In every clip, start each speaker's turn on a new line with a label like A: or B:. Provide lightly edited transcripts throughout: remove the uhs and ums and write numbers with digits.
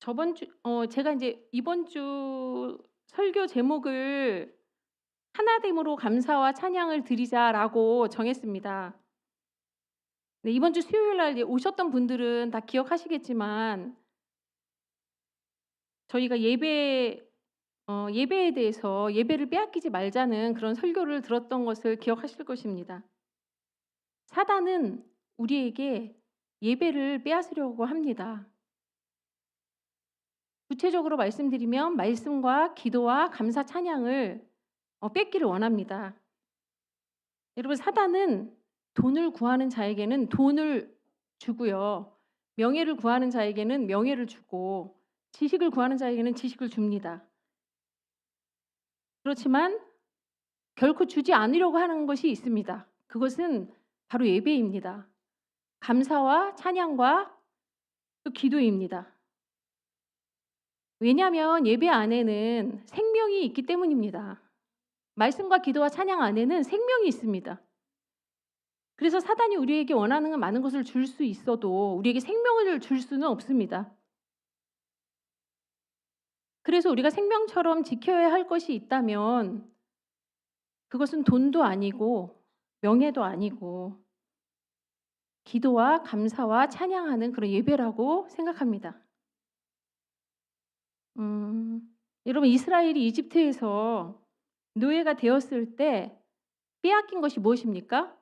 A: 제가 인제 이번 주 설교 제목을 "하나됨으로 감사와 찬양을 드리자."라고 정했습니다. 네, 이번 주 수요일 날 이제 오셨던 분들은 다 기억하시겠지만 저희가 예배에 대해서 예배를 빼앗기지 말자는 그런 설교를 들었던 것을 기억하실 것입니다. 사단은 우리에게 예배를 빼앗으려고 합니다. 구체적으로 말씀드리면 말씀과 기도와 감사 찬양을 뺏기를 원합니다. 여러분, 사단은 돈을 구하는 자에게는 돈을 주고요. 명예를 구하는 자에게는 명예를 주고 지식을 구하는 자에게는 지식을 줍니다. 그렇지만 결코 주지 않으려고 하는 것이 있습니다. 그것은 바로 예배입니다. 감사와 찬양과 또 기도입니다. 왜냐하면 예배 안에는 생명이 있기 때문입니다. 말씀과 기도와 찬양 안에는 생명이 있습니다. 그래서 사단이 우리에게 원하는 많은 것을 줄 수 있어도 우리에게 생명을 줄 수는 없습니다. 그래서 우리가 생명처럼 지켜야 할 것이 있다면 그것은 돈도 아니고 명예도 아니고 기도와 감사와 찬양하는 그런 예배라고 생각합니다. 여러분, 이스라엘이 이집트에서 노예가 되었을 때 빼앗긴 것이 무엇입니까?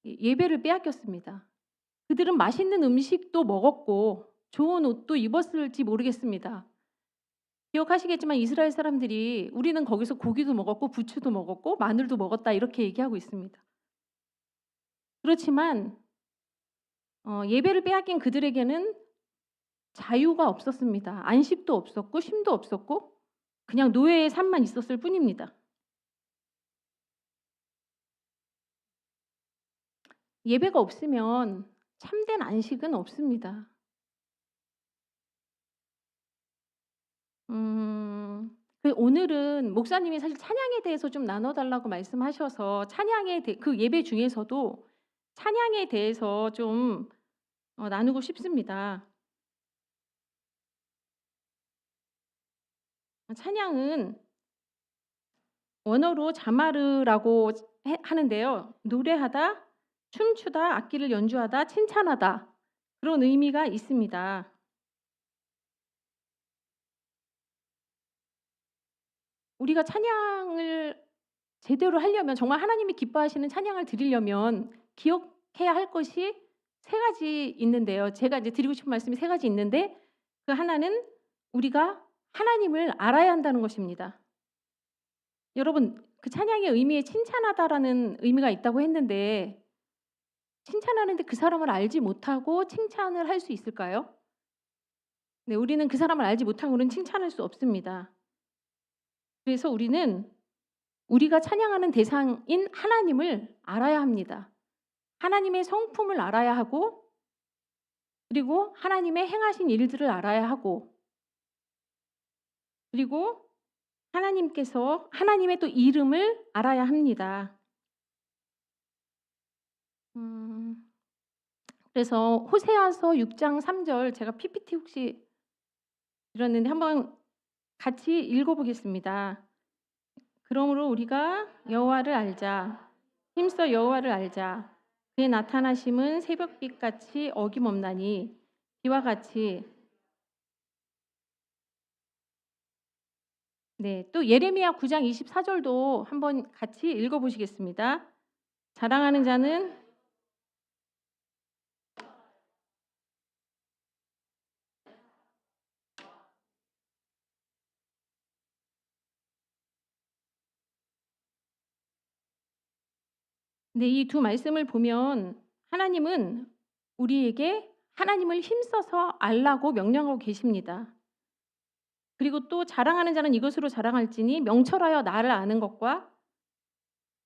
A: 예배를 빼앗겼습니다. 그들은 맛있는 음식도 먹었고 좋은 옷도 입었을지 모르겠습니다. 기억하시겠지만 이스라엘 사람들이 "우리는 거기서 고기도 먹었고 부추도 먹었고 마늘도 먹었다." 이렇게 얘기하고 있습니다. 그렇지만 예배를 빼앗긴 그들에게는 자유가 없었습니다. 안식도 없었고 쉼도 없었고 그냥 노예의 삶만 있었을 뿐입니다. 예배가 없으면 참된 안식은 없습니다. 오늘은 목사님이 사실 찬양에 대해서 좀 나눠 달라고 말씀하셔서 그 예배 중에서도 찬양에 대해서 좀 나누고 싶습니다. 찬양은 원어로 자마르라고 하는데요. 노래하다, 춤추다, 악기를 연주하다, 칭찬하다, 그런 의미가 있습니다. 우리가 찬양을 제대로 하려면, 정말 하나님이 기뻐하시는 찬양을 드리려면 기억해야 할 것이 세 가지 있는데요. 제가 이제 드리고 싶은 말씀이 세 가지 있는데, 그 하나는 우리가 하나님을 알아야 한다는 것입니다. 여러분, 그 찬양의 의미에 칭찬하다라는 의미가 있다고 했는데 칭찬하는데 그 사람을 알지 못하고 칭찬을 할 수 있을까요? 네, 우리는 그 사람을 알지 못하고는 칭찬할 수 없습니다. 그래서 우리가 찬양하는 대상인 하나님을 알아야 합니다. 하나님의 성품을 알아야 하고, 그리고 하나님의 행하신 일들을 알아야 하고, 그리고 하나님의 또 이름을 알아야 합니다. 그래서 호세아서 6장 3절, 제가 PPT 혹시 드렸는데 한번 같이 읽어 보겠습니다. 그러므로 우리가 여호와를 알자. 힘써 여호와를 알자. 그의 나타나심은 새벽빛같이 어김없나니 비와 같이. 네, 또 예레미야 9장 24절도 한번 같이 읽어 보시겠습니다. 자랑하는 자는. 네, 이 두 말씀을 보면 하나님은 우리에게 하나님을 힘써서 알라고 명령하고 계십니다. 그리고 또 자랑하는 자는 이것으로 자랑할지니 명철하여 나를 아는 것과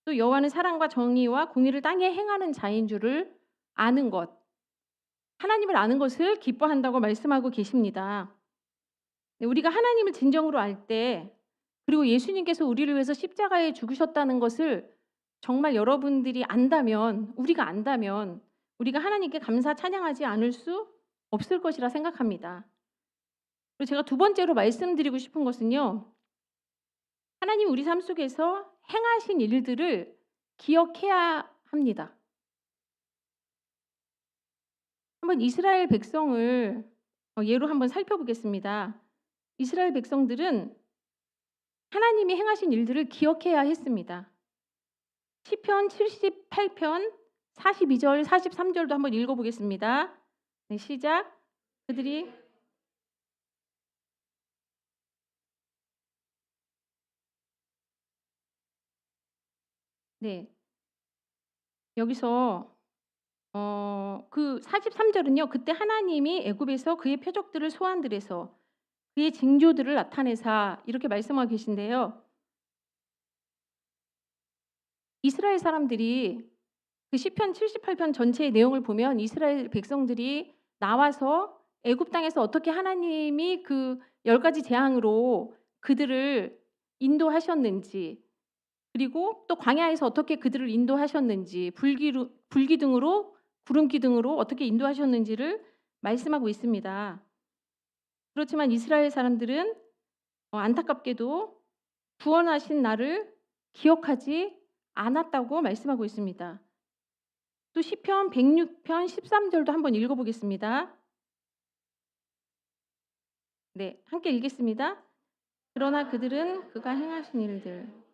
A: 또 여호와는 사랑과 정의와 공의를 땅에 행하는 자인 줄을 아는 것, 하나님을 아는 것을 기뻐한다고 말씀하고 계십니다. 네, 우리가 하나님을 진정으로 알 때, 그리고 예수님께서 우리를 위해서 십자가에 죽으셨다는 것을 정말 여러분들이 안다면, 우리가 하나님께 감사 찬양하지 않을 수 없을 것이라 생각합니다. 그리고 제가 두 번째로 말씀드리고 싶은 것은요. 하나님 우리 삶 속에서 행하신 일들을 기억해야 합니다. 한번 이스라엘 백성을 예로 한번 살펴보겠습니다. 이스라엘 백성들은 하나님이 행하신 일들을 기억해야 했습니다. 시편 78편 42절 43절도 한번 읽어보겠습니다. 네, 시작. 그들이 네, 여기서 그 43절은요. 그때 하나님이 애굽에서 그의 표적들을 소환들에서 그의 징조들을 나타내사 이렇게 말씀하고 계신데요. 이스라엘 사람들이 그 시편 78편 전체의 내용을 보면 이스라엘 백성들이 나와서 애굽 땅에서 어떻게 하나님이 그 10가지 재앙으로 그들을 인도하셨는지, 그리고 또 광야에서 어떻게 그들을 인도하셨는지, 불기둥으로 구름기둥으로 어떻게 인도하셨는지를 말씀하고 있습니다. 그렇지만 이스라엘 사람들은 안타깝게도 구원하신 나를 기억하지 않았다고 말씀하고 있습니다. 또 시편 106편 13절도 한번 읽어보겠습니다. 네, 함께 읽겠습니다. 그러나 그들은 그가 행하신 일들.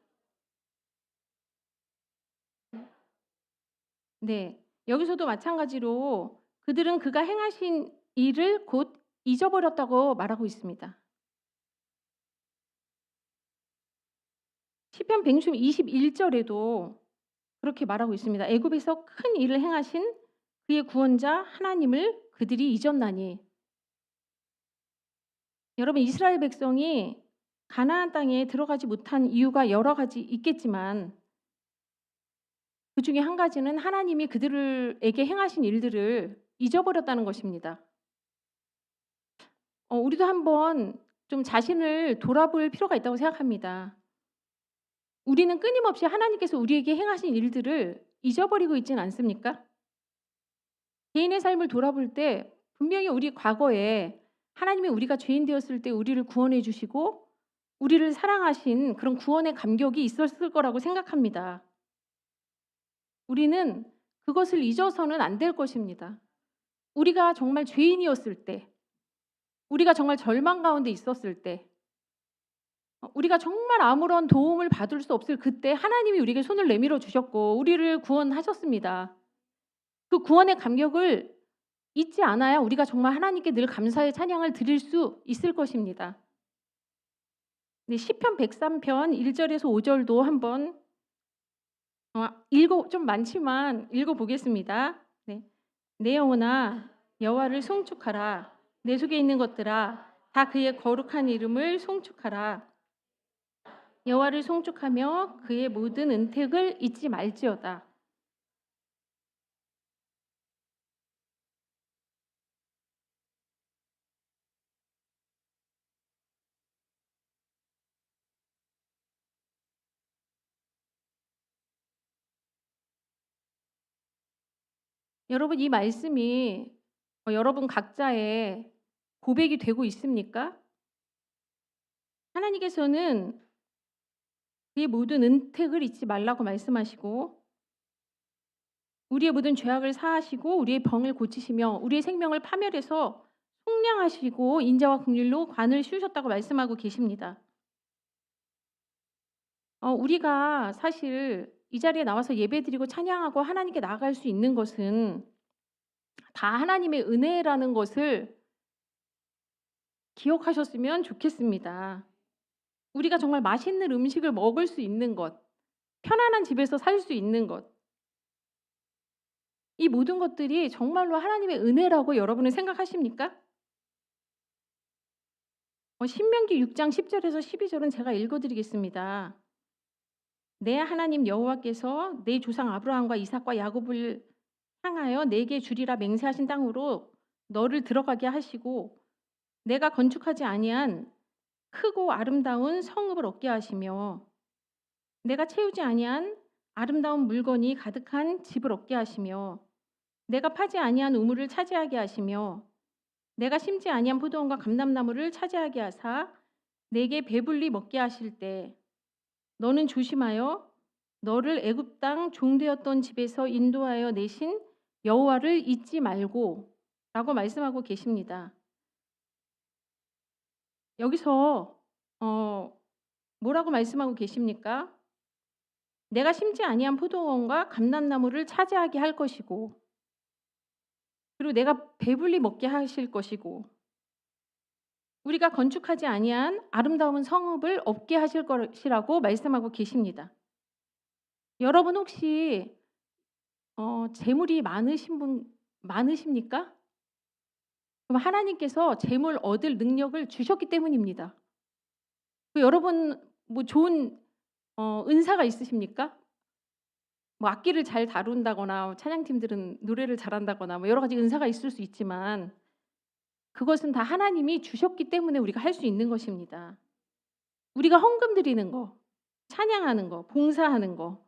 A: 네, 여기서도 마찬가지로 그들은 그가 행하신 일을 곧 잊어버렸다고 말하고 있습니다. 시편 121절에도 그렇게 말하고 있습니다. 애굽에서 큰 일을 행하신 그의 구원자 하나님을 그들이 잊었나니. 여러분 이스라엘 백성이 가나안 땅에 들어가지 못한 이유가 여러 가지 있겠지만 그중에 한 가지는 하나님이 그들에게 행하신 일들을 잊어버렸다는 것입니다. 우리도 한번 좀 자신을 돌아볼 필요가 있다고 생각합니다. 우리는 끊임없이 하나님께서 우리에게 행하신 일들을 잊어버리고 있지는 않습니까? 개인의 삶을 돌아볼 때 분명히 우리 과거에 하나님이 우리가 죄인 되었을 때 우리를 구원해 주시고 우리를 사랑하신 그런 구원의 감격이 있었을 거라고 생각합니다. 우리는 그것을 잊어서는 안 될 것입니다. 우리가 정말 죄인이었을 때, 우리가 정말 절망 가운데 있었을 때, 우리가 정말 아무런 도움을 받을 수 없을 그때 하나님이 우리에게 손을 내밀어 주셨고 우리를 구원하셨습니다. 그 구원의 감격을 잊지 않아야 우리가 정말 하나님께 늘 감사의 찬양을 드릴 수 있을 것입니다. 네, 시편 103편 1절에서 5절도 한번 좀 많지만 읽어보겠습니다. 네. 내 영혼아 여호와를 송축하라. 내 속에 있는 것들아 다 그의 거룩한 이름을 송축하라. 여호와를 송축하며 그의 모든 은택을 잊지 말지어다. 여러분 이 말씀이 여러분 각자의 고백이 되고 있습니까? 하나님께서는 그의 모든 은택을 잊지 말라고 말씀하시고 우리의 모든 죄악을 사하시고 우리의 병을 고치시며 우리의 생명을 파멸해서 속량하시고 인자와 긍휼로 관을 씌우셨다고 말씀하고 계십니다. 우리가 사실 이 자리에 나와서 예배드리고 찬양하고 하나님께 나아갈 수 있는 것은 다 하나님의 은혜라는 것을 기억하셨으면 좋겠습니다. 우리가 정말 맛있는 음식을 먹을 수 있는 것, 편안한 집에서 살 수 있는 것, 이 모든 것들이 정말로 하나님의 은혜라고 여러분은 생각하십니까? 신명기 6장 10절에서 12절은 제가 읽어드리겠습니다. 내 하나님 여호와께서 내 조상 아브라함과 이삭과 야곱을 향하여 내게 주리라 맹세하신 땅으로 너를 들어가게 하시고 내가 건축하지 아니한 크고 아름다운 성읍을 얻게 하시며 내가 채우지 아니한 아름다운 물건이 가득한 집을 얻게 하시며 내가 파지 아니한 우물을 차지하게 하시며 내가 심지 아니한 포도원과 감람나무를 차지하게 하사 내게 배불리 먹게 하실 때 너는 조심하여 너를 애굽 땅 종되었던 집에서 인도하여 내신 여호와를 잊지 말고라고 말씀하고 계십니다. 여기서 뭐라고 말씀하고 계십니까? 내가 심지 아니한 포도원과 감람나무를 차지하게 할 것이고, 그리고 내가 배불리 먹게 하실 것이고, 우리가 건축하지 아니한 아름다운 성읍을 얻게 하실 것이라고 말씀하고 계십니다. 여러분 혹시 재물이 많으신 분 많으십니까? 그럼 하나님께서 재물 얻을 능력을 주셨기 때문입니다. 여러분 뭐 좋은 은사가 있으십니까? 뭐 악기를 잘 다룬다거나 찬양팀들은 노래를 잘한다거나 뭐 여러 가지 은사가 있을 수 있지만 그것은 다 하나님이 주셨기 때문에 우리가 할 수 있는 것입니다. 우리가 헌금 드리는 거, 찬양하는 거, 봉사하는 거,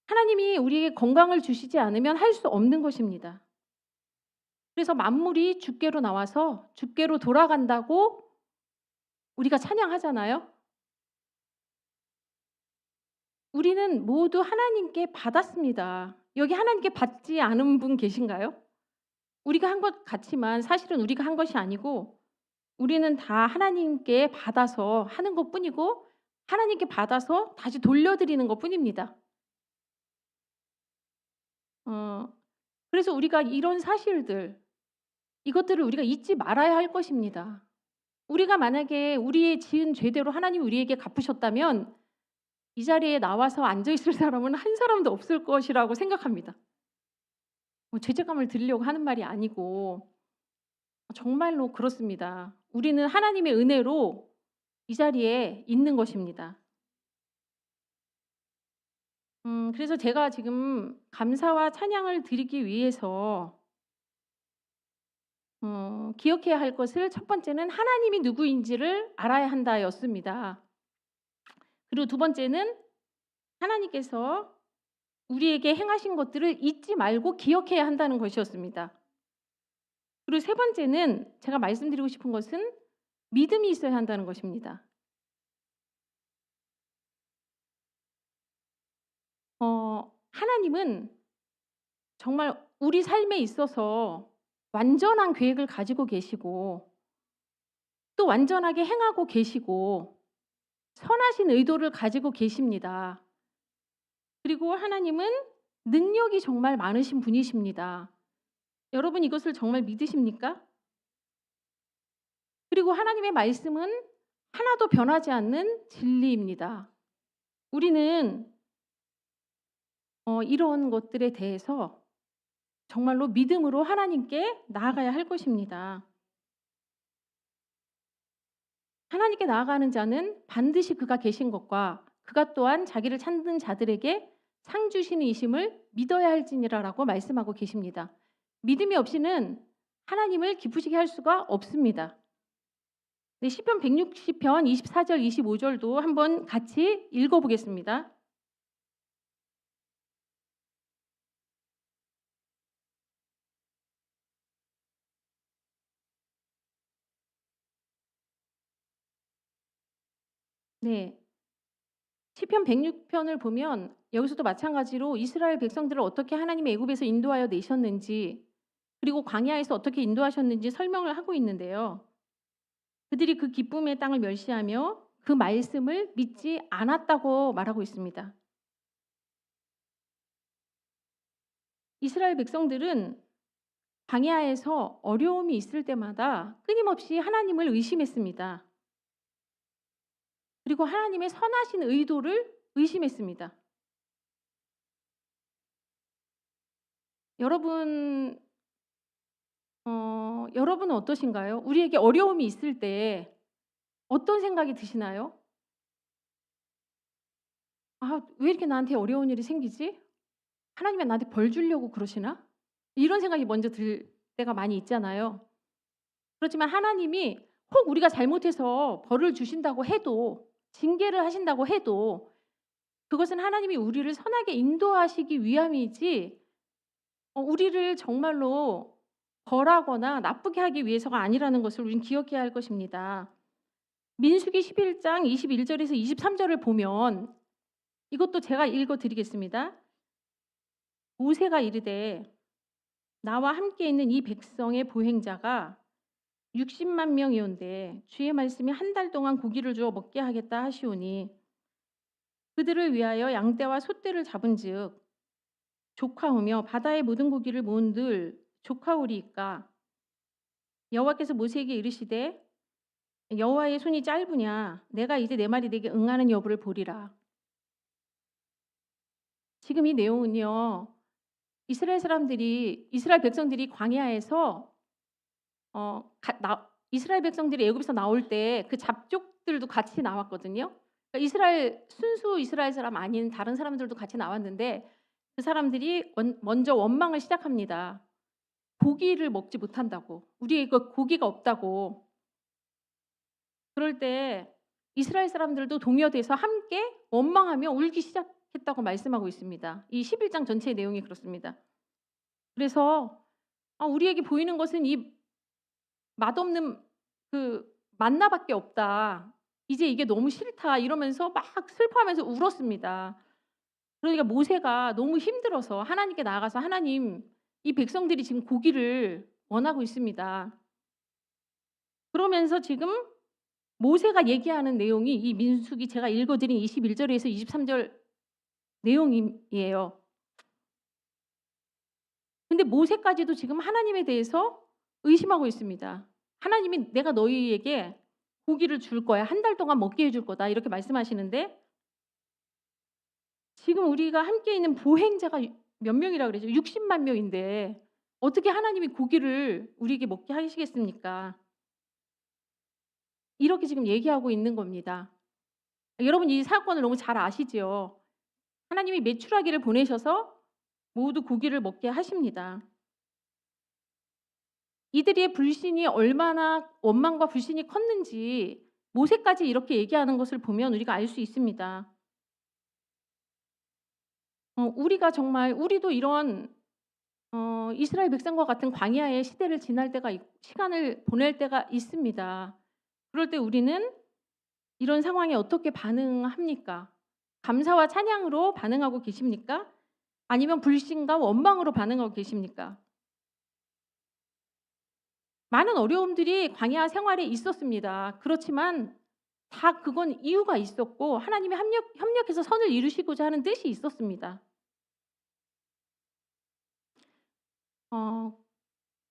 A: 하나님이 우리에게 건강을 주시지 않으면 할 수 없는 것입니다. 그래서 만물이 주께로 나와서 주께로 돌아간다고 우리가 찬양하잖아요. 우리는 모두 하나님께 받았습니다. 여기 하나님께 받지 않은 분 계신가요? 우리가 한 것 같지만 사실은 우리가 한 것이 아니고 우리는 다 하나님께 받아서 하는 것뿐이고 하나님께 받아서 다시 돌려드리는 것뿐입니다. 그래서 우리가 이런 사실들, 이것들을 우리가 잊지 말아야 할 것입니다. 우리가 만약에 우리의 지은 죄대로 하나님이 우리에게 갚으셨다면 이 자리에 나와서 앉아 있을 사람은 한 사람도 없을 것이라고 생각합니다. 죄책감을 들으려고 하는 말이 아니고 정말로 그렇습니다. 우리는 하나님의 은혜로 이 자리에 있는 것입니다. 그래서 제가 지금 감사와 찬양을 드리기 위해서 기억해야 할 것을 첫 번째는 하나님이 누구인지를 알아야 한다였습니다. 그리고 두 번째는 하나님께서 우리에게 행하신 것들을 잊지 말고 기억해야 한다는 것이었습니다. 그리고 세 번째는 제가 말씀드리고 싶은 것은 믿음이 있어야 한다는 것입니다. 하나님은 정말 우리 삶에 있어서 완전한 계획을 가지고 계시고 또 완전하게 행하고 계시고 선하신 의도를 가지고 계십니다. 그리고 하나님은 능력이 정말 많으신 분이십니다. 여러분 이것을 정말 믿으십니까? 그리고 하나님의 말씀은 하나도 변하지 않는 진리입니다. 우리는 이런 것들에 대해서 정말로 믿음으로 하나님께 나아가야 할 것입니다. 하나님께 나아가는 자는 반드시 그가 계신 것과 그가 또한 자기를 찾는 자들에게 상 주시는 이심을 믿어야 할지니라라고 말씀하고 계십니다. 믿음이 없이는 하나님을 기쁘시게 할 수가 없습니다. 네, 시편 160편 24절 25절도 한번 같이 읽어보겠습니다. 네. 시편 106편을 보면 여기서도 마찬가지로 이스라엘 백성들을 어떻게 하나님의 애굽에서 인도하여 내셨는지 그리고 광야에서 어떻게 인도하셨는지 설명을 하고 있는데요. 그들이 그 기쁨의 땅을 멸시하며 그 말씀을 믿지 않았다고 말하고 있습니다. 이스라엘 백성들은 광야에서 어려움이 있을 때마다 끊임없이 하나님을 의심했습니다. 그리고 하나님의 선하신 의도를 의심했습니다. 여러분은 어떠신가요? 우리에게 어려움이 있을 때 어떤 생각이 드시나요? 왜 이렇게 나한테 어려운 일이 생기지? 하나님이 나한테 벌 주려고 그러시나? 이런 생각이 먼저 들 때가 많이 있잖아요. 그렇지만 하나님이 혹 우리가 잘못해서 벌을 주신다고 해도 징계를 하신다고 해도 그것은 하나님이 우리를 선하게 인도하시기 위함이지 우리를 정말로 벌하거나 나쁘게 하기 위해서가 아니라는 것을 우리는 기억해야 할 것입니다. 민수기 11장 21절에서 23절을 보면 이것도 제가 읽어 드리겠습니다. 모세가 이르되 나와 함께 있는 이 백성의 보행자가 60만 명이온데 주의 말씀이 한 달 동안 고기를 주어 먹게 하겠다 하시오니 그들을 위하여 양떼와 소떼를 잡은즉 족하오며 바다의 모든 고기를 모은들 족하오리이까. 여호와께서 모세에게 이르시되 여호와의 손이 짧으냐 내가 이제 내 말이 내게 응하는 여부를 보리라. 지금 이 내용은요. 이스라엘 백성들이 광야에서 이스라엘 백성들이 애굽에서 나올 때 그 잡족들도 같이 나왔거든요. 그러니까 순수 이스라엘 사람 아닌 다른 사람들도 같이 나왔는데 그 사람들이 먼저 원망을 시작합니다. 고기를 먹지 못한다고. 우리의 그 고기가 없다고. 그럴 때 이스라엘 사람들도 동요돼서 함께 원망하며 울기 시작했다고 말씀하고 있습니다. 이 11장 전체의 내용이 그렇습니다. 그래서 우리에게 보이는 것은 이 맛없는 그 만나밖에 없다. 이제 이게 너무 싫다 이러면서 막 슬퍼하면서 울었습니다. 그러니까 모세가 너무 힘들어서 하나님께 나아가서 하나님 이 백성들이 지금 고기를 원하고 있습니다. 그러면서 지금 모세가 얘기하는 내용이 이 민수기 제가 읽어드린 21절에서 23절 내용이에요. 근데 모세까지도 지금 하나님에 대해서 의심하고 있습니다. 하나님이 내가 너희에게 고기를 줄 거야. 한 달 동안 먹게 해줄 거다. 이렇게 말씀하시는데 지금 우리가 함께 있는 보행자가 몇 명이라 그러죠? 60만 명인데 어떻게 하나님이 고기를 우리에게 먹게 하시겠습니까? 이렇게 지금 얘기하고 있는 겁니다. 여러분 이 사건을 너무 잘 아시죠? 하나님이 메추라기를 보내셔서 모두 고기를 먹게 하십니다. 이들의 불신이 얼마나 원망과 불신이 컸는지 모세까지 이렇게 얘기하는 것을 보면 우리가 알 수 있습니다. 우리가 정말 우리도 이런 이스라엘 백성과 같은 광야의 시대를 지날 때가 시간을 보낼 때가 있습니다. 그럴 때 우리는 이런 상황에 어떻게 반응합니까? 감사와 찬양으로 반응하고 계십니까? 아니면 불신과 원망으로 반응하고 계십니까? 많은 어려움들이 광야 생활에 있었습니다. 그렇지만 다 그건 이유가 있었고 하나님이 협력해서 선을 이루시고자 하는 뜻이 있었습니다.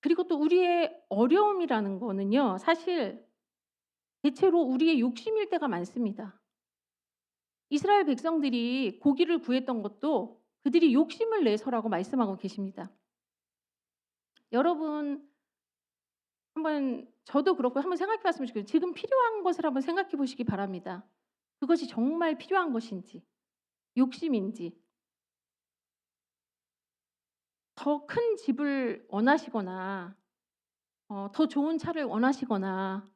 A: 그리고 또 우리의 어려움이라는 거는요. 사실 대체로 우리의 욕심일 때가 많습니다. 이스라엘 백성들이 고기를 구했던 것도 그들이 욕심을 내서라고 말씀하고 계십니다. 여러분 저도 그렇고 한번 생각해 봤으면 좋겠어요. 지금 필요한 것을 한번 생각해 보시기 바랍니다. 그것이 정말 필요한 것인지 욕심인지 더 큰 집을 원하시거나 더 좋은 차를 원하시거나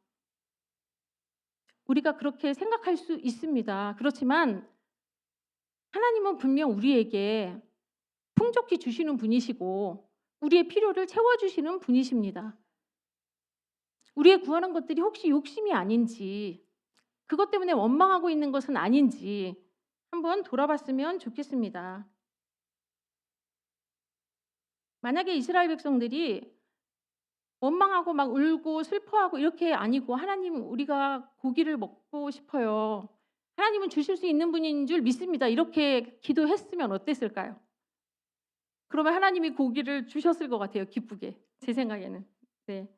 A: 우리가 그렇게 생각할 수 있습니다. 그렇지만 하나님은 분명 우리에게 풍족히 주시는 분이시고 우리의 필요를 채워주시는 분이십니다. 우리의 구하는 것들이 혹시 욕심이 아닌지 그것 때문에 원망하고 있는 것은 아닌지 한번 돌아봤으면 좋겠습니다. 만약에 이스라엘 백성들이 원망하고 막 울고 슬퍼하고 이렇게 아니고 하나님 우리가 고기를 먹고 싶어요. 하나님은 주실 수 있는 분인 줄 믿습니다. 이렇게 기도했으면 어땠을까요? 그러면 하나님이 고기를 주셨을 것 같아요. 기쁘게. 제 생각에는. 네.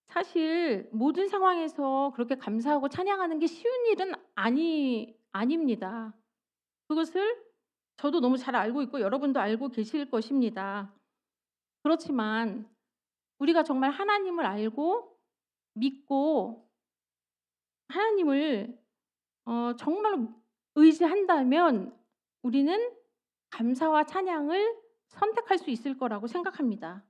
A: 사실 모든 상황에서 그렇게 감사하고 찬양하는 게 쉬운 일은 아닙니다. 그것을 저도 너무 잘 알고 있고 여러분도 알고 계실 것입니다. 그렇지만 우리가 정말 하나님을 알고 믿고 하나님을 정말로 의지한다면 우리는 감사와 찬양을 선택할 수 있을 거라고 생각합니다.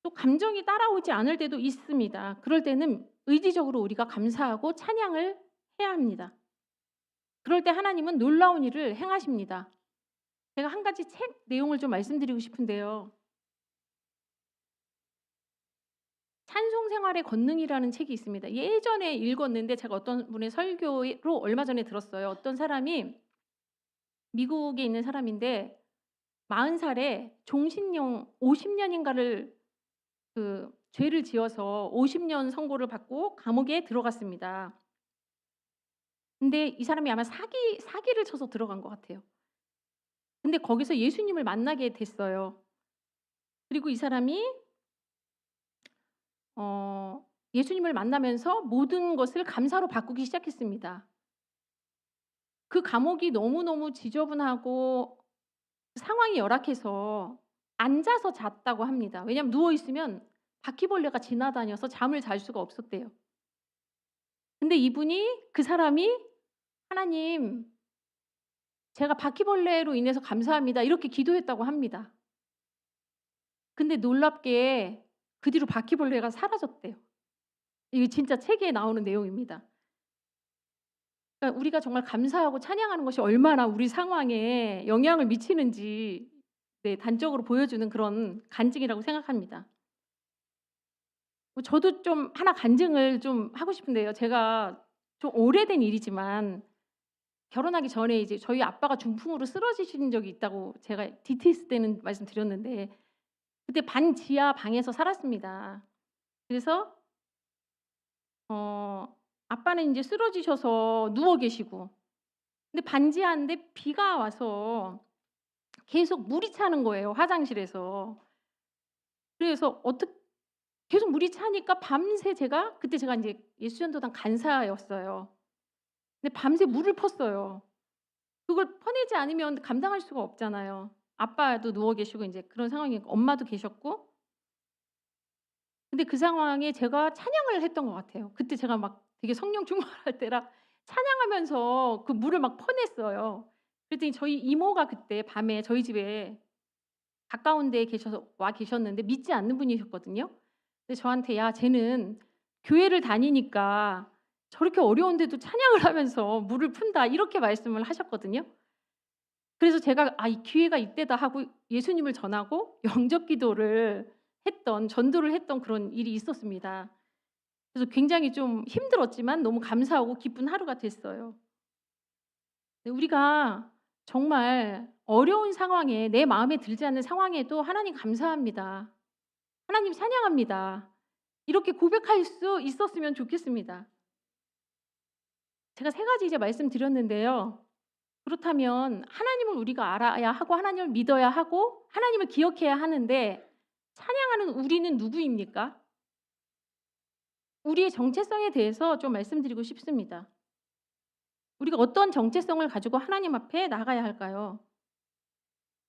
A: 또 감정이 따라오지 않을 때도 있습니다. 그럴 때는 의지적으로 우리가 감사하고 찬양을 해야 합니다. 그럴 때 하나님은 놀라운 일을 행하십니다. 제가 한 가지 책 내용을 좀 말씀드리고 싶은데요. 찬송 생활의 권능이라는 책이 있습니다. 예전에 읽었는데 제가 어떤 분의 설교로 얼마 전에 들었어요. 어떤 사람이 미국에 있는 사람인데 40 살에 종신형 50 년인가를 죄를 지어서 50년 선고를 받고 감옥에 들어갔습니다. 근데 이 사람이 아마 사기를 쳐서 들어간 것 같아요. 근데 거기서 예수님을 만나게 됐어요. 그리고 이 사람이 예수님을 만나면서 모든 것을 감사로 바꾸기 시작했습니다. 그 감옥이 너무너무 지저분하고 상황이 열악해서 앉아서 잤다고 합니다. 왜냐하면 누워 있으면 바퀴벌레가 지나다녀서 잠을 잘 수가 없었대요. 근데 그 사람이 "하나님, 제가 바퀴벌레로 인해서 감사합니다." 이렇게 기도했다고 합니다. 근데 놀랍게 그 뒤로 바퀴벌레가 사라졌대요. 이게 진짜 책에 나오는 내용입니다. 그러니까 우리가 정말 감사하고 찬양하는 것이 얼마나 우리 상황에 영향을 미치는지 단적으로 보여주는 그런 간증이라고 생각합니다. 저도 좀 하나 간증을 좀 하고 싶은데요. 제가 좀 오래된 일이지만 결혼하기 전에 이제 저희 아빠가 중풍으로 쓰러지신 적이 있다고 제가 DTS 때는 말씀드렸는데, 그때 반지하 방에서 살았습니다. 그래서 아빠는 인제 쓰러지셔서 누워 계시고, 근데 반지하인데 비가 와서 계속 물이 차는 거예요, 화장실에서. 그래서 계속 물이 차니까 밤새 그때 제가 인제 예수전도단 간사였어요. 근데 밤새 물을 펐어요. 그걸 퍼내지 않으면 감당할 수가 없잖아요. 아빠도 누워 계시고 인제 그런 상황이고 엄마도 계셨고. 근데 그 상황에 제가 찬양을 했던 것 같아요. 그때 제가 막 되게 성령 충만할 때라 찬양하면서 그 물을 막 퍼냈어요. 그랬더니 저희 이모가 그때 밤에 저희 집에 가까운 데에 와 계셨는데 믿지 않는 분이셨거든요. 근데 저한테 "야, 쟤는 교회를 다니니까 저렇게 어려운데도 찬양을 하면서 물을 푼다." 이렇게 말씀을 하셨거든요. 그래서 제가 '아, 이 기회가 이때다.' 하고 예수님을 전하고 영접 기도를 전도를 했던 그런 일이 있었습니다. 그래서 굉장히 좀 힘들었지만 너무 감사하고 기쁜 하루가 됐어요. 네, 우리가 정말 어려운 상황에 내 마음에 들지 않는 상황에도 "하나님 감사합니다. 하나님 찬양합니다." 이렇게 고백할 수 있었으면 좋겠습니다. 제가 3 가지 이제 말씀드렸는데요. 그렇다면 하나님을 우리가 알아야 하고 하나님을 믿어야 하고 하나님을 기억해야 하는데, 찬양하는 우리는 누구입니까? 우리의 정체성에 대해서 좀 말씀드리고 싶습니다. 우리가 어떤 정체성을 가지고 하나님 앞에 나가야 할까요?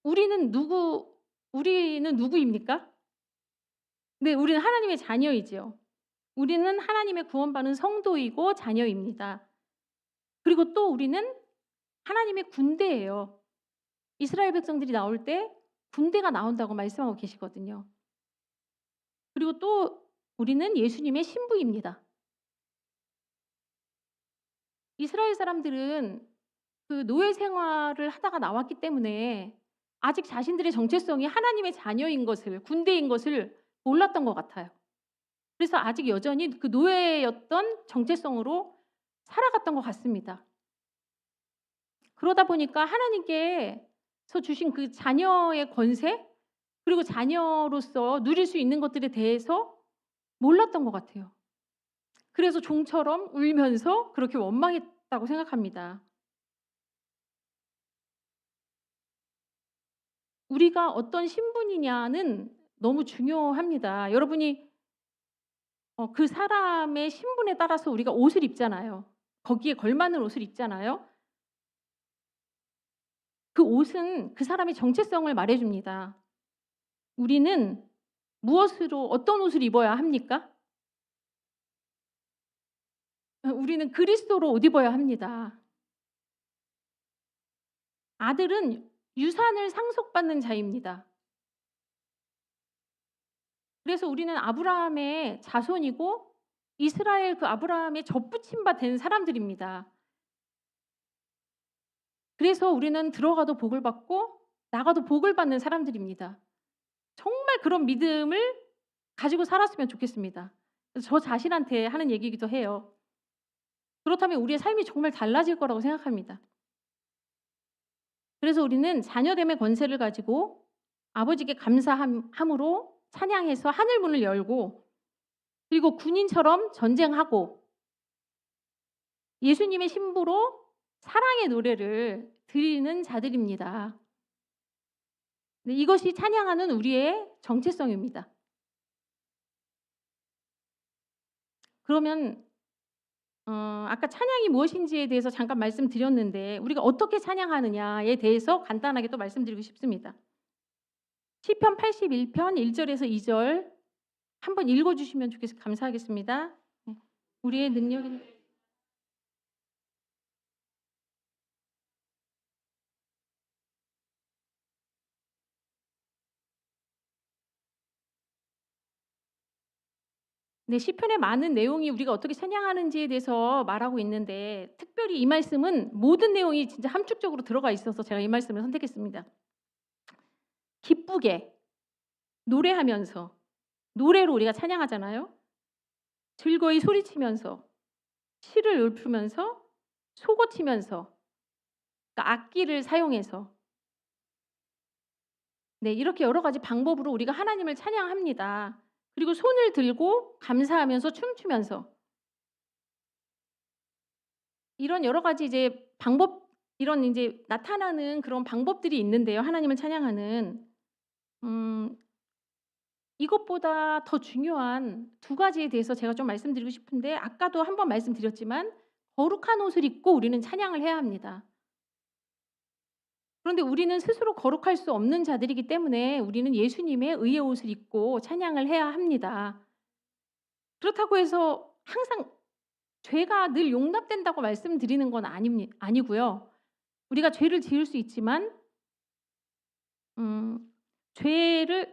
A: 우리는 누구입니까? 네, 우리는 하나님의 자녀이지요. 우리는 하나님의 구원받은 성도이고 자녀입니다. 그리고 또 우리는 하나님의 군대예요. 이스라엘 백성들이 나올 때 군대가 나온다고 말씀하고 계시거든요. 그리고 또 우리는 예수님의 신부입니다. 이스라엘 사람들은 그 노예 생활을 하다가 나왔기 때문에 아직 자신들의 정체성이 하나님의 자녀인 것을, 군대인 것을 몰랐던 것 같아요. 그래서 아직 여전히 그 노예였던 정체성으로 살아갔던 것 같습니다. 그러다 보니까 하나님께서 주신 그 자녀의 권세, 그리고 자녀로서 누릴 수 있는 것들에 대해서 몰랐던 것 같아요. 그래서 종처럼 울면서 그렇게 원망했다고 생각합니다. 우리가 어떤 신분이냐는 너무 중요합니다. 여러분이 그 사람의 신분에 따라서 우리가 옷을 입잖아요. 거기에 걸맞는 옷을 입잖아요. 그 옷은 그 사람의 정체성을 말해 줍니다. 우리는 어떤 옷을 입어야 합니까? 우리는 그리스도로 옷 입어야 합니다. 아들은 유산을 상속받는 자입니다. 그래서 우리는 아브라함의 자손이고 이스라엘 그 아브라함의 젖붙임 바 된 사람들입니다. 그래서 우리는 들어가도 복을 받고 나가도 복을 받는 사람들입니다. 정말 그런 믿음을 가지고 살았으면 좋겠습니다. 그래서 저 자신한테 하는 얘기이기도 해요. 그렇다면 우리의 삶이 정말 달라질 거라고 생각합니다. 그래서 우리는 자녀됨의 권세를 가지고 아버지께 감사함으로 찬양해서 하늘 문을 열고, 그리고 군인처럼 전쟁하고 예수님의 신부로 사랑의 노래를 드리는 자들입니다. 네, 이것이 찬양하는 우리의 정체성입니다. 그러면 아까 찬양이 무엇인지에 대해서 잠깐 말씀드렸는데, 우리가 어떻게 찬양하느냐에 대해서 간단하게 또 말씀드리고 싶습니다. 시편 81편 1절에서 2절 한번 읽어주시면 감사하겠습니다. 네. 우리의 능력인 네, 시편의 많은 내용이 우리가 어떻게 찬양하는지에 대해서 말하고 있는데, 특별히 이 말씀은 모든 내용이 진짜 함축적으로 들어가 있어서 제가 이 말씀을 선택했습니다. 기쁘게 노래하면서, 노래로 우리가 찬양하잖아요. 즐거이 소리치면서, 시를 읊으면서, 소고치면서, 그러니까 악기를 사용해서, 네, 이렇게 여러 가지 방법으로 우리가 하나님을 찬양합니다. 그리고 손을 들고 감사하면서 춤추면서, 이런 여러 가지 이제 방법, 이런 이제 나타나는 그런 방법들이 있는데요. 하나님을 찬양하는 이것보다 더 중요한 두 가지에 대해서 제가 좀 말씀드리고 싶은데, 아까도 한번 말씀드렸지만 거룩한 옷을 입고 우리는 찬양을 해야 합니다. 그런데 우리는 스스로 거룩할 수 없는 자들이기 때문에 우리는 예수님의 의의 옷을 입고 찬양을 해야 합니다. 그렇다고 해서 항상 죄가 늘 용납된다고 말씀드리는 건 아니고요. 우리가 죄를 지을 수 있지만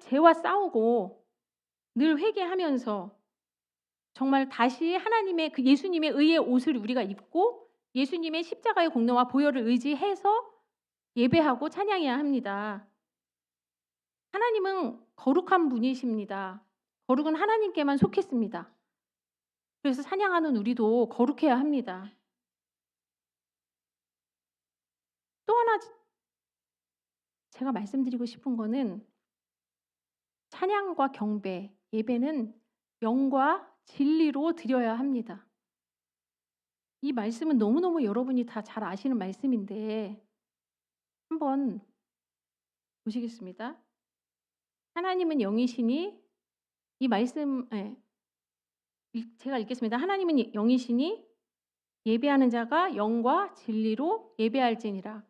A: 죄와 싸우고 늘 회개하면서 정말 다시 하나님의 그 예수님의 의의 옷을 우리가 입고 예수님의 십자가의 공로와 보혈을 의지해서 예배하고 찬양해야 합니다. 하나님은 거룩한 분이십니다. 거룩은 하나님께만 속했습니다. 그래서 찬양하는 우리도 거룩해야 합니다. 또 하나 제가 말씀드리고 싶은 거는, 찬양과 경배, 예배는 영과 진리로 드려야 합니다. 이 말씀은 너무너무 여러분이 다 잘 아시는 말씀인데 한번 보시겠습니다. 하나님은 영이시니, 이 말씀, 제가 읽겠습니다. 하나님은 영이시니 예배하는 자가 영과 진리로 예배할지니라.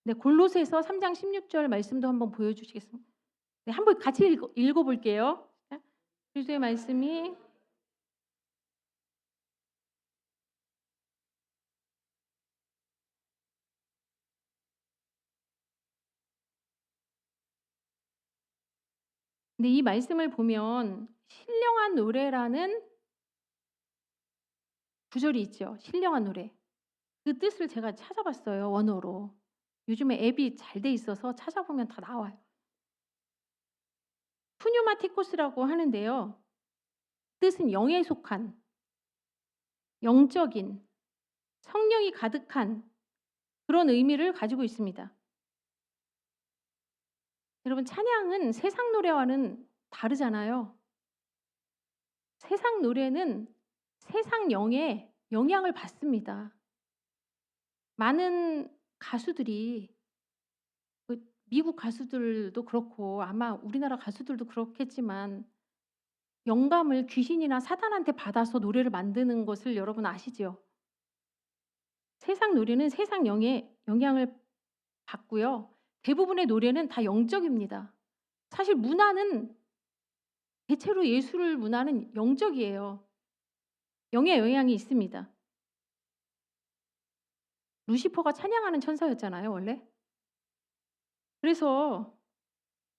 A: 네, 골로새서 3장 16절 말씀도 한번 보여주시겠습니다. 네, 한번 같이 읽어볼게요. 그리스도의 말씀이 근데 이 말씀을 보면 신령한 노래라는 구절이 있죠. 신령한 노래. 그 뜻을 제가 찾아봤어요, 원어로. 요즘에 앱이 잘 돼 있어서 찾아보면 다 나와요. 푸뉴마티코스라고 하는데요. 뜻은 영에 속한, 영적인, 성령이 가득한 그런 의미를 가지고 있습니다. 여러분, 찬양은 세상 노래와는 다르잖아요. 세상 노래는 세상 영에 영향을 받습니다. 많은 가수들이, 미국 가수들도 그렇고 아마 우리나라 가수들도 그렇겠지만, 영감을 귀신이나 사단한테 받아서 노래를 만드는 것을 여러분 아시죠? 세상 노래는 세상 영의 영향을 받고요. 대부분의 노래는 다 영적입니다. 사실 문화는, 대체로 예술 문화는 영적이에요. 영의 영향이 있습니다. 루시퍼가 찬양하는 천사였잖아요, 원래. 그래서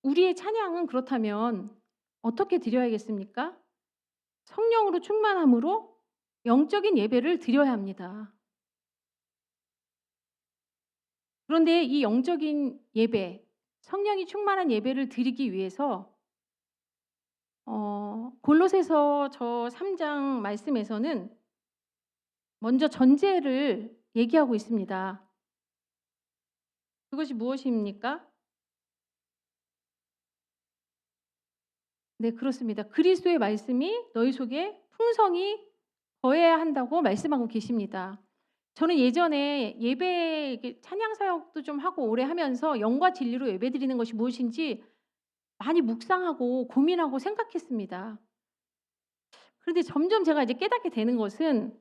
A: 우리의 찬양은 그렇다면 어떻게 드려야겠습니까? 성령으로 충만함으로 영적인 예배를 드려야 합니다. 그런데 이 영적인 예배, 성령이 충만한 예배를 드리기 위해서 골로새서 저 3장 말씀에서는 먼저 전제를 얘기하고 있습니다. 그것이 무엇입니까? 네, 그렇습니다. 그리스도의 말씀이 너희 속에 풍성히 거해야 한다고 말씀하고 계십니다. 저는 예전에 예배 찬양 사역도 좀 하고 오래 하면서 영과 진리로 예배드리는 것이 무엇인지 많이 묵상하고 고민하고 생각했습니다. 그런데 점점 제가 이제 깨닫게 되는 것은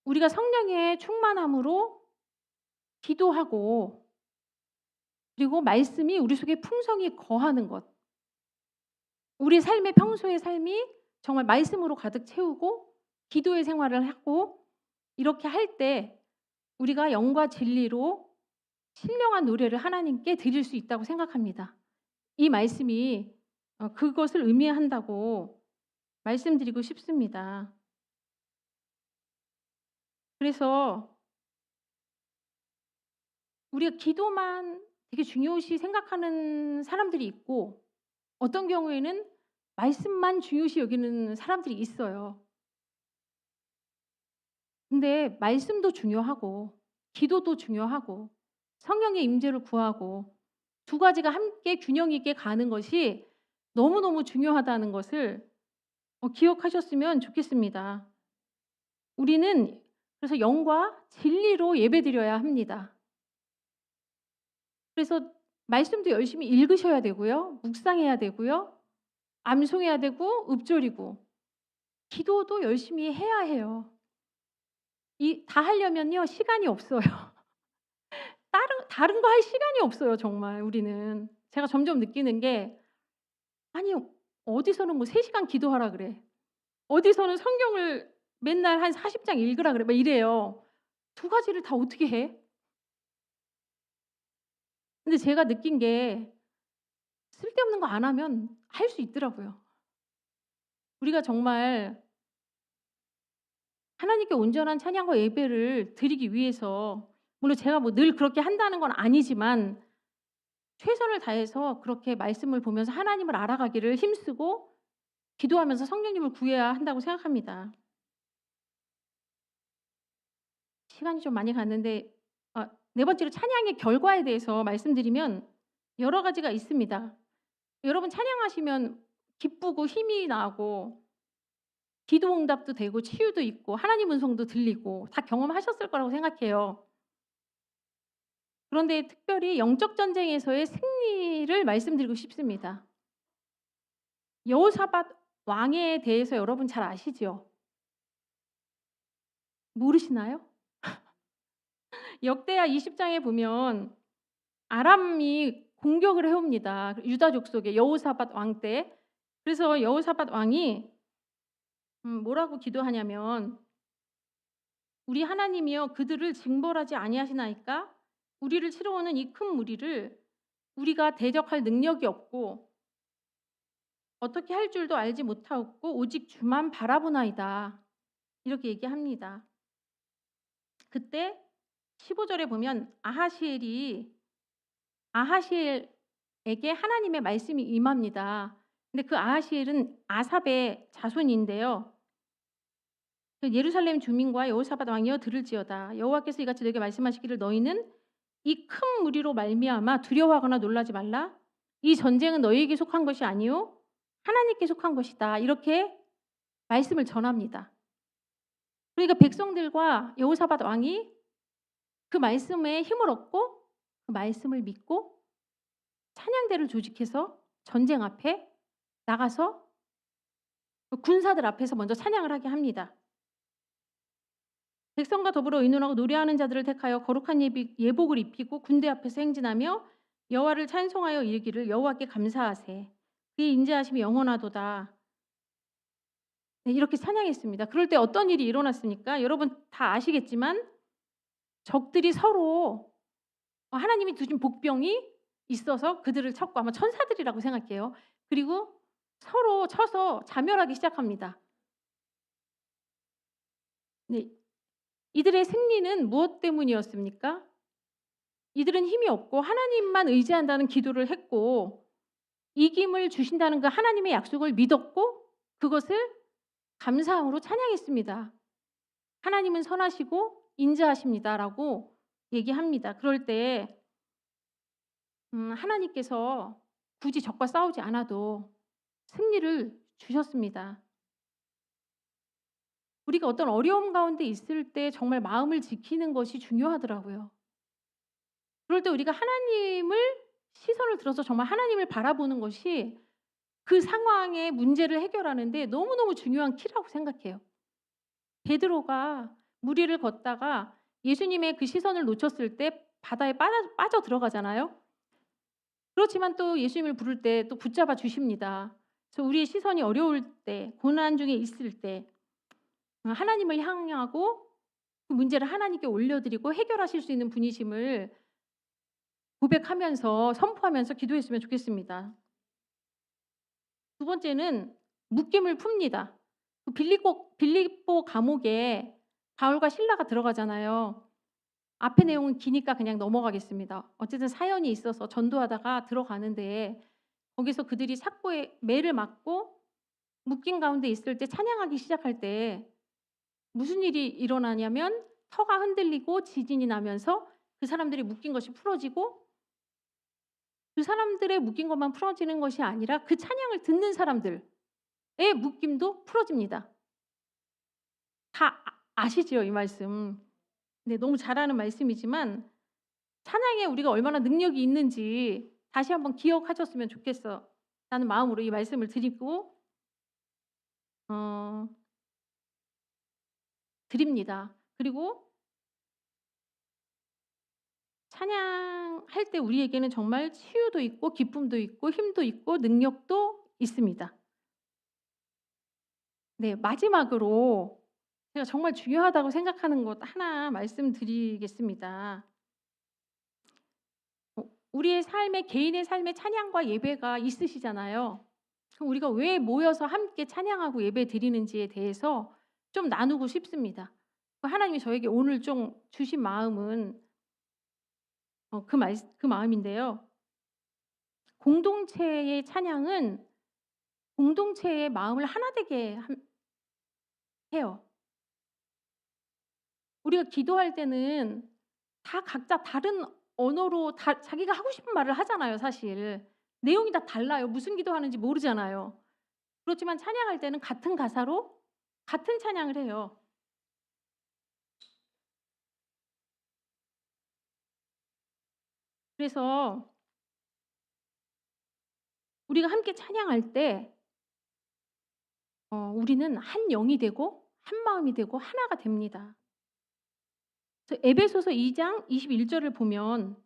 A: 우리가 성령의 충만함으로 기도하고 그리고 말씀이 우리 속에 풍성히 거하는 것. 우리 삶의 평소의 삶이 정말 말씀으로 가득 채우고 기도의 생활을 하고 이렇게 할 때 우리가 영과 진리로 신령한 노래를 하나님께 드릴 수 있다고 생각합니다. 이 말씀이 그것을 의미한다고 말씀드리고 싶습니다. 그래서 우리가 기도만 되게 중요시 생각하는 사람들이 있고 어떤 경우에는 말씀만 중요시 여기는 사람들이 있어요. 근데 말씀도 중요하고 기도도 중요하고 성령의 임재를 구하고 두 가지가 함께 균형 있게 가는 것이 너무너무 중요하다는 것을 기억하셨으면 좋겠습니다. 우리는 그래서 영과 진리로 예배드려야 합니다. 그래서 말씀도 열심히 읽으셔야 되고요. 묵상해야 되고요. 암송해야 되고 읊조리고 기도도 열심히 해야 해요. 이 다 하려면요 시간이 없어요. 다른 거 할 시간이 없어요 정말 우리는. 제가 점점 느끼는 게 아니 어디서는 뭐 3 시간 기도하라 그래. 어디서는 성경을 맨날 한 40장 읽으라 그래. 막 이래요. 두 가지를 다 어떻게 해? 근데 제가 느낀 게 쓸데없는 거 안 하면 할 수 있더라고요. 우리가 정말 하나님께 온전한 찬양과 예배를 드리기 위해서 물론 제가 뭐 늘 그렇게 한다는 건 아니지만 최선을 다해서 그렇게 말씀을 보면서 하나님을 알아가기를 힘쓰고 기도하면서 성령님을 구해야 한다고 생각합니다. 시간이 좀 많이 갔는데 네 번째로 찬양의 결과에 대해서 말씀드리면 여러 가지가 있습니다. 여러분 찬양하시면 기쁘고 힘이 나고 기도 응답도 되고 치유도 있고 하나님 음성도 들리고 다 경험하셨을 거라고 생각해요. 그런데 특별히 영적 전쟁에서의 승리를 말씀드리고 싶습니다. 여호사밧 왕에 대해서 여러분 잘 아시죠? 모르시나요? 역대하 20장에 보면 아람이 공격을 해 옵니다. 유다 족속의 여호사밧 왕 때. 그래서 여호사밧 왕이 뭐라고 기도하냐면 "우리 하나님이여 그들을 징벌하지 아니하시나이까? 우리를 치러 오는 이 큰 무리를 우리가 대적할 능력이 없고 어떻게 할 줄도 알지 못하옵고 오직 주만 바라보나이다." 이렇게 얘기합니다. 그때 15 절에 보면 아하시엘에게 하나님의 말씀이 임합니다. 근데 그 아하시엘은 아삽의 자손인데요. 그 예루살렘 주민과 여호사밧 왕이여 들을지어다. 여호와께서 이같이 너에게 말씀하시기를 너희는 이 큰 무리로 말미암아 두려워하거나 놀라지 말라. 이 전쟁은 너희에게 속한 것이 아니요 하나님께 속한 것이다. 이렇게 말씀을 전합니다. 그러니까 백성들과 여호사밧 왕이 그 말씀에 힘을 얻고 그 말씀을 믿고 찬양대를 조직해서 전쟁 앞에 나가서 군사들 앞에서 먼저 찬양을 하게 합니다. 백성과 더불어 의논하고 노래하는 자들을 택하여 거룩한 예복을 입히고 군대 앞에서 행진하며 여호와를 찬송하여 이르기를 여호와께 감사하세. 그의 인자하심이 영원하도다. 네, 이렇게 찬양했습니다. 그럴 때 어떤 일이 일어났습니까? 여러분 다 아시겠지만 적들이 서로 하나님이 주신 복병이 있어서 그들을 쳤고 아마 천사들이라고 생각해요. 그리고 서로 쳐서 자멸하기 시작합니다. 네. 이들의 승리는 무엇 때문이었습니까? 이들은 힘이 없고 하나님만 의지한다는 기도를 했고 이김을 주신다는 그 하나님의 약속을 믿었고 그것을 감사함으로 찬양했습니다. 하나님은 선하시고 인자하십니다라고 얘기합니다. 그럴 때 하나님께서 굳이 적과 싸우지 않아도 승리를 주셨습니다. 우리가 어떤 어려움 가운데 있을 때 정말 마음을 지키는 것이 중요하더라고요. 그럴 때 우리가 하나님을 시선을 들어서 정말 하나님을 바라보는 것이 그 상황의 문제를 해결하는 데 너무너무 중요한 키라고 생각해요. 베드로가 물 위를 걷다가 예수님의 그 시선을 놓쳤을 때 바다에 빠져 들어가잖아요. 그렇지만 또 예수님을 부를 때 또 붙잡아 주십니다. 그래서 우리의 시선이 어려울 때, 고난 중에 있을 때 하나님을 향하고 그 문제를 하나님께 올려드리고 해결하실 수 있는 분이심을 고백하면서 선포하면서 기도했으면 좋겠습니다. 두 번째는 묶임을 풉니다. 그 빌립보 감옥에 바울과 실라가 들어가잖아요. 앞의 내용은 기니까 그냥 넘어가겠습니다. 어쨌든 사연이 있어서 전도하다가 들어가는데 거기서 그들이 삭고에 매를 맞고 묶인 가운데 있을 때 찬양하기 시작할 때 무슨 일이 일어나냐면 터가 흔들리고 지진이 나면서 그 사람들이 묶인 것이 풀어지고 그 사람들의 묶인 것만 풀어지는 것이 아니라 그 찬양을 듣는 사람들의 묶임도 풀어집니다. 다 아시지요, 이 말씀. 네, 너무 잘 아는 말씀이지만 찬양에 우리가 얼마나 능력이 있는지 다시 한번 기억하셨으면 좋겠어라는 마음으로 이 말씀을 드리고 드립니다. 그리고 찬양할 때 우리에게는 정말 치유도 있고 기쁨도 있고 힘도 있고 능력도 있습니다. 네, 마지막으로 제가 정말 중요하다고 생각하는 것 하나 말씀드리겠습니다. 우리의 삶에 개인의 삶에 찬양과 예배가 있으시잖아요. 그럼 우리가 왜 모여서 함께 찬양하고 예배 드리는지에 대해서 좀 나누고 싶습니다. 하나님이 저에게 오늘 좀 주신 마음은 그 마음인데요. 공동체의 찬양은 공동체의 마음을 하나 되게 해요. 우리가 기도할 때는 다 각자 다른 언어로 다 자기가 하고 싶은 말을 하잖아요, 사실. 내용이 다 달라요. 무슨 기도하는지 모르잖아요. 그렇지만 찬양할 때는 같은 가사로 같은 찬양을 해요. 그래서 우리가 함께 찬양할 때 우리는 한 영이 되고 한 마음이 되고 하나가 됩니다. 에베소서 2장 21절을 보면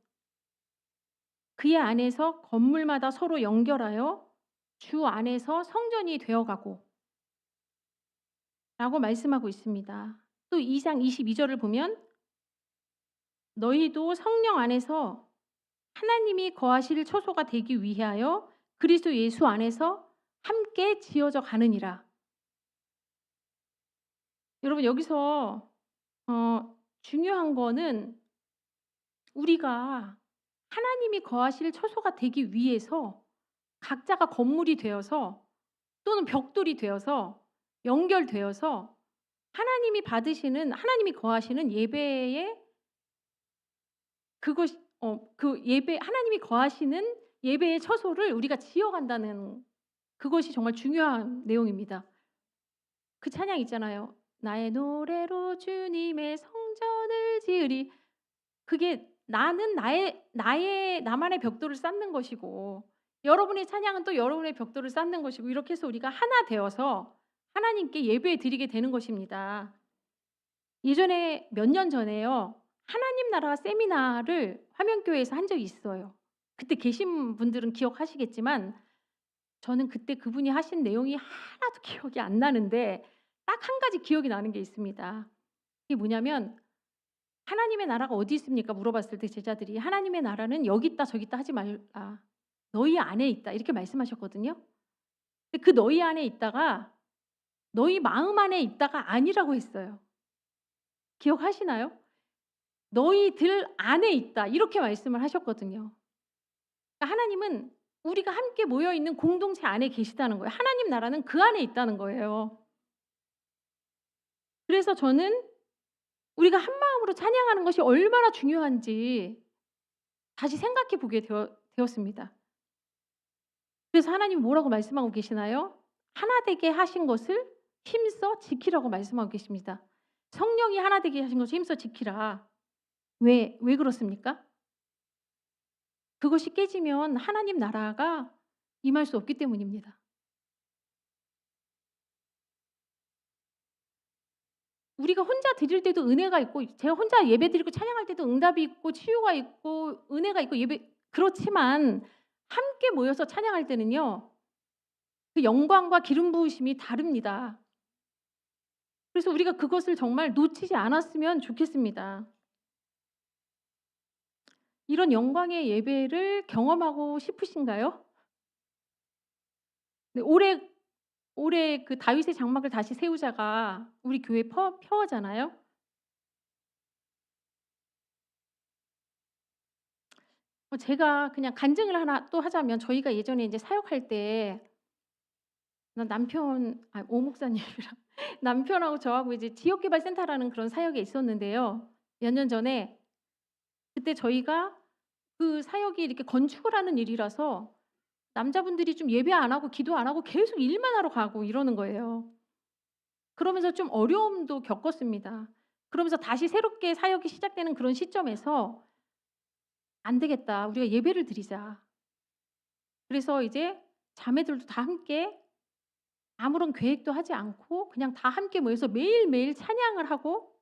A: 그의 안에서 건물마다 서로 연결하여 주 안에서 성전이 되어가고 라고 말씀하고 있습니다. 또 2장 22절을 보면 너희도 성령 안에서 하나님이 거하실 처소가 되기 위하여 그리스도 예수 안에서 함께 지어져 가느니라. 여러분 여기서 중요한 거는 우리가 하나님이 거하실 처소가 되기 위해서 각자가 건물이 되어서 또는 벽돌이 되어서 연결되어서 하나님이 거하시는 예배에 그것이 그 예배 하나님이 거하시는 예배의 처소를 우리가 지어간다는 그것이 정말 중요한 내용입니다. 그 찬양 있잖아요. 나의 노래로 주님의 성전을 지으리. 그게 나는 나만의 벽돌을 쌓는 것이고 여러분의 찬양은 또 여러분의 벽돌을 쌓는 것이고 이렇게 해서 우리가 하나 되어서 하나님께 예배 드리게 되는 것입니다. 예전에 몇 년 전에요. 하나님 나라 세미나를 화면교회에서 한 적이 있어요. 그때 계신 분들은 기억하시겠지만 저는 그때 그분이 하신 내용이 하나도 기억이 안 나는데 딱 한 가지 기억이 나는 게 있습니다. 그게 뭐냐면 하나님의 나라가 어디 있습니까? 물어봤을 때 제자들이 하나님의 나라는 여기 있다 저기 있다 하지 말라. 너희 안에 있다. 이렇게 말씀하셨거든요. 근데 그 너희 안에 있다가 너희 마음 안에 있다가 아니라고 했어요. 기억하시나요? 너희들 안에 있다. 이렇게 말씀을 하셨거든요. 그러니까 하나님은 우리가 함께 모여 있는 공동체 안에 계시다는 거예요. 하나님 나라는 그 안에 있다는 거예요. 그래서 저는 우리가 한 마음으로 찬양하는 것이 얼마나 중요한지 다시 생각해 보게 되었습니다. 그래서 하나님이 뭐라고 말씀하고 계시나요? 하나 되게 하신 것을 힘써 지키라고 말씀하고 계십니다. 성령이 하나 되게 하신 것을 힘써 지키라. 왜 그렇습니까? 그것이 깨지면 하나님 나라가 임할 수 없기 때문입니다. 우리가 혼자 드릴 때도 은혜가 있고 제가 혼자 예배드리고 찬양할 때도 응답이 있고 치유가 있고 은혜가 있고 그렇지만 함께 모여서 찬양할 때는요. 그 영광과 기름 부으심이 다릅니다. 그래서 우리가 그것을 정말 놓치지 않았으면 좋겠습니다. 이런 영광의 예배를 경험하고 싶으신가요? 네, 올해 그 다윗의 장막을 다시 세우자가 우리 교회 펴잖아요. 제가 그냥 간증을 하나 또 하자면 저희가 예전에 이제 사역할 때 오 목사님이랑 남편하고 저하고 이제 지역개발센터라는 그런 사역에 있었는데요. 몇 년 전에 그때 저희가 그 사역이 이렇게 건축을 하는 일이라서 남자분들이 좀 예배 안 하고 기도 안 하고 계속 일만 하러 가고 이러는 거예요. 그러면서 좀 어려움도 겪었습니다. 그러면서 다시 새롭게 사역이 시작되는 그런 시점에서 '안 되겠다. 우리가 예배를 드리자.' 그래서 이제 자매들도 다 함께 아무런 계획도 하지 않고 그냥 다 함께 모여서 매일매일 찬양을 하고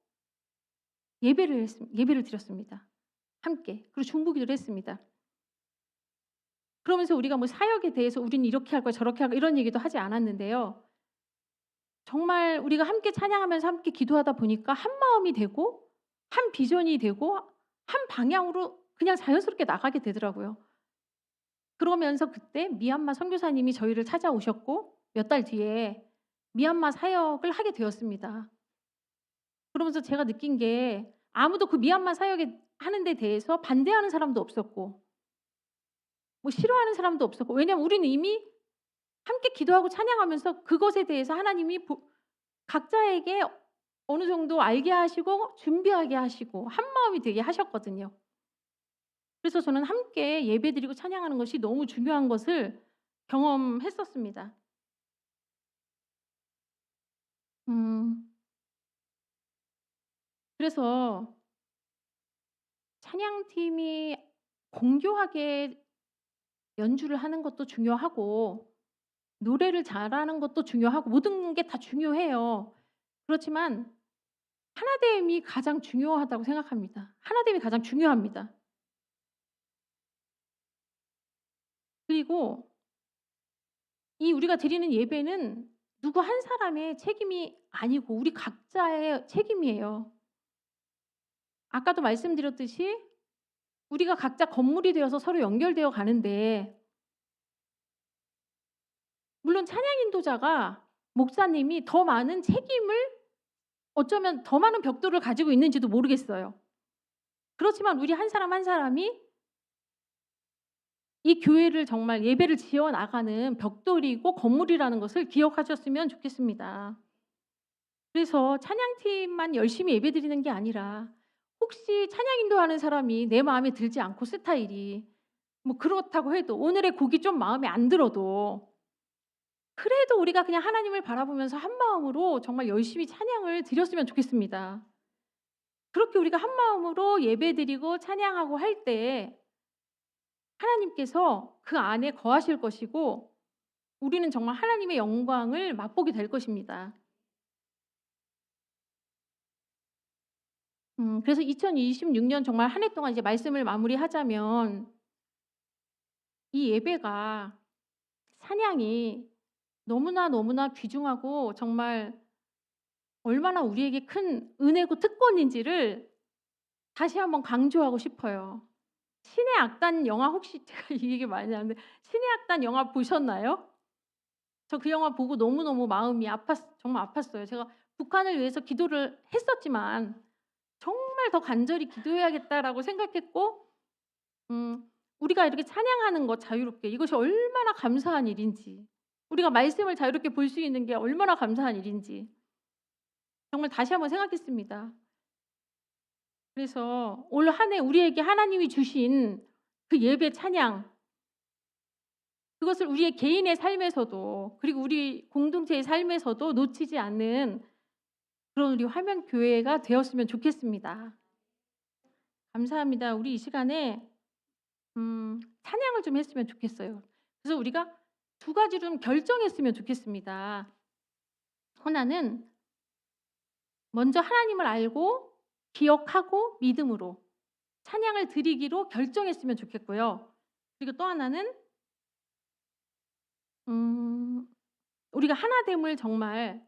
A: 예배를 드렸습니다. 함께. 그리고 중보기도를 했습니다. 그러면서 우리가 뭐 사역에 대해서 우리는 이렇게 할 거야 저렇게 할 거야 이런 얘기도 하지 않았는데요. 정말 우리가 함께 찬양하면서 함께 기도하다 보니까 한 마음이 되고 한 비전이 되고 한 방향으로 그냥 자연스럽게 나가게 되더라고요. 그러면서 그때 미얀마 선교사님이 저희를 찾아오셨고 몇 달 뒤에 미얀마 사역을 하게 되었습니다. 그러면서 제가 느낀 게 아무도 그 미얀마 사역에 하는 데 대해서 반대하는 사람도 없었고 뭐 싫어하는 사람도 없었고 왜냐하면 우리는 이미 함께 기도하고 찬양하면서 그것에 대해서 하나님이 각자에게 어느 정도 알게 하시고 준비하게 하시고 한마음이 되게 하셨거든요. 그래서 저는 함께 예배드리고 찬양하는 것이 너무 중요한 것을 경험했었습니다. 음. 그래서 찬양팀이 공교하게 연주를 하는 것도 중요하고 노래를 잘하는 것도 중요하고 모든 게 다 중요해요. 그렇지만 하나됨이 가장 중요하다고 생각합니다. 하나됨이 가장 중요합니다. 그리고 이 우리가 드리는 예배는 누구 한 사람의 책임이 아니고 우리 각자의 책임이에요. 아까도 말씀드렸듯이 우리가 각자 건물이 되어서 서로 연결되어 가는데 물론 찬양 인도자가 목사님이 더 많은 책임을 어쩌면 더 많은 벽돌을 가지고 있는지도 모르겠어요. 그렇지만 우리 한 사람 한 사람이 이 교회를 정말 예배를 지어 나가는 벽돌이고 건물이라는 것을 기억하셨으면 좋겠습니다. 그래서 찬양팀만 열심히 예배드리는 게 아니라 혹시 찬양 인도하는 사람이 내 마음에 들지 않고 스타일이 뭐 그렇다고 해도 오늘의 곡이 좀 마음에 안 들어도 그래도 우리가 그냥 하나님을 바라보면서 한 마음으로 정말 열심히 찬양을 드렸으면 좋겠습니다. 그렇게 우리가 한 마음으로 예배드리고 찬양하고 할 때 하나님께서 그 안에 거하실 것이고 우리는 정말 하나님의 영광을 맛보게 될 것입니다. 그래서 2026년 정말 한 해 동안 이제 말씀을 마무리하자면 이 예배가 찬양이 너무나 귀중하고 정말 얼마나 우리에게 큰 은혜고 특권인지를 다시 한번 강조하고 싶어요. 신의 악단 영화 혹시 제가 이 얘기 많이 하는데 신의 악단 영화 보셨나요? 저 그 영화 보고 너무너무 마음이 정말 아팠어요. 제가 북한을 위해서 기도를 했었지만 정말 정말 더 간절히 기도해야겠다라고 생각했고 우리가 이렇게 찬양하는 것 자유롭게 이것이 얼마나 감사한 일인지 우리가 말씀을 자유롭게 볼 수 있는 게 얼마나 감사한 일인지 정말 다시 한번 생각했습니다. 그래서 올 한 해 우리에게 하나님이 주신 그 예배 찬양 그것을 우리의 개인의 삶에서도 그리고 우리 공동체의 삶에서도 놓치지 않는 그런 우리 화면교회가 되었으면 좋겠습니다. 감사합니다. 우리 이 시간에 찬양을 좀 했으면 좋겠어요. 그래서 우리가 두 가지로 좀 결정했으면 좋겠습니다. 하나는 먼저 하나님을 알고 기억하고 믿음으로 찬양을 드리기로 결정했으면 좋겠고요. 그리고 또 하나는 우리가 하나됨을 정말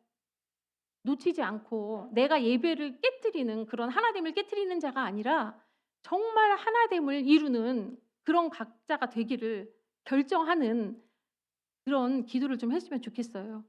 A: 놓치지 않고 내가 예배를 깨트리는 그런 하나됨을 깨트리는 자가 아니라 정말 하나됨을 이루는 그런 각자가 되기를 결정하는 그런 기도를 좀 했으면 좋겠어요.